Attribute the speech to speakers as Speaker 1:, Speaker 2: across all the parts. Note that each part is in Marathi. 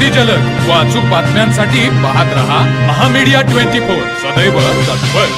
Speaker 1: अगदी जलद व अचूक बातम्यांसाठी पाहत रहा महामीडिया 24 सदैव तत्पर।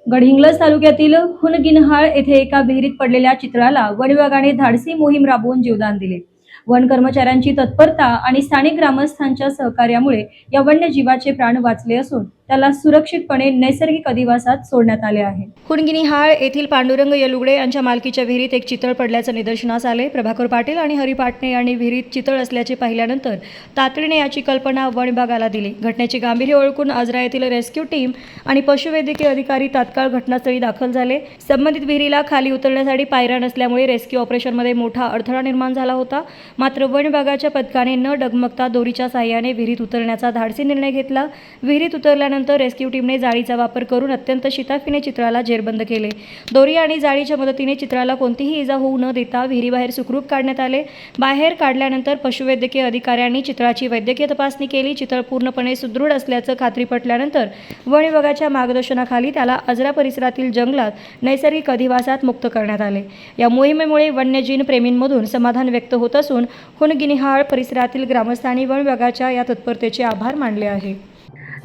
Speaker 2: गडहिंग्लज तालुक्यातील हुनगिनहाळ येथे एका विहिरीत पडलेल्या चितळाला वन विभागाने धाडसी मोहीम राबवून जीवदान दिले। वन कर्मचाऱ्यांची तत्परता आणि स्थानिक ग्रामस्थांच्या सहकार्यामुळे या वन्यजीवाचे प्राण वाचले असून त्याला सुरक्षितपणे नैसर्गिक अधिवासात सोडण्यात आले आहे। हुनगिनहाळ येथील पांडुरंग यलुगडे यांच्या मालकीच्या विहिरीत एक चितळ पडल्याचं निदर्शनास आले। प्रभाकर पाटील आणि हरी पाटणे यांनी विहिरीत चितळ असल्याचे पाहिल्यानंतर तातडीने याची कल्पना वन विभागाला दिली। घटनेचे गांभीर्य ओळखून आजरा येथील रेस्क्यू टीम आणि पशुवैद्यकीय अधिकारी तात्काळ घटनास्थळी दाखल झाले। संबंधित विहिरीला खाली उतरण्यासाठी पायऱ्या नसल्यामुळे रेस्क्यू ऑपरेशनमध्ये मोठा अडथळा निर्माण झाला होता। मात्र वन विभागाच्या पथकाने न डगमगता दोरीच्या साहाय्याने विहिरीत उतरण्याचा धाडसी निर्णय घेतला। विहिरीत उतरल्यानंतर रेस्क्यू टीमने जाळीचा वापर करून अत्यंत शिताफीने चितळाला जेरबंद केले। दोरी आणि जाळीच्या मदतीने चितळाला कोणतीही इजा होऊ न देता विहिरीबाहेर सुखरूप काढण्यात आले। बाहेर काढल्यानंतर पशुवैद्यकीय अधिकाऱ्यांनी चितळाची वैद्यकीय तपासणी केली। चितळ पूर्णपणे सुदृढ असल्याचं खात्री पटल्यानंतर वन विभागाच्या मार्गदर्शनाखाली त्याला आजरा परिसरातील जंगलात नैसर्गिक अधिवासात मुक्त करण्यात आले। या मोहिमेमुळे वन्यजीव प्रेमींमधून समाधान व्यक्त होत असून हुनगिनहाळ परिसरातील ग्रामस्थांनी वन विभागाच्या या तत्परतेचे आभार मानले आहे।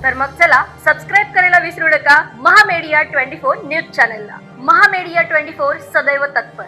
Speaker 3: तर मग चला सबस्क्राईब करायला विसरू नका महामीडिया 24 न्यूज चॅनलला। महामीडिया 24 सदैव तत्पर।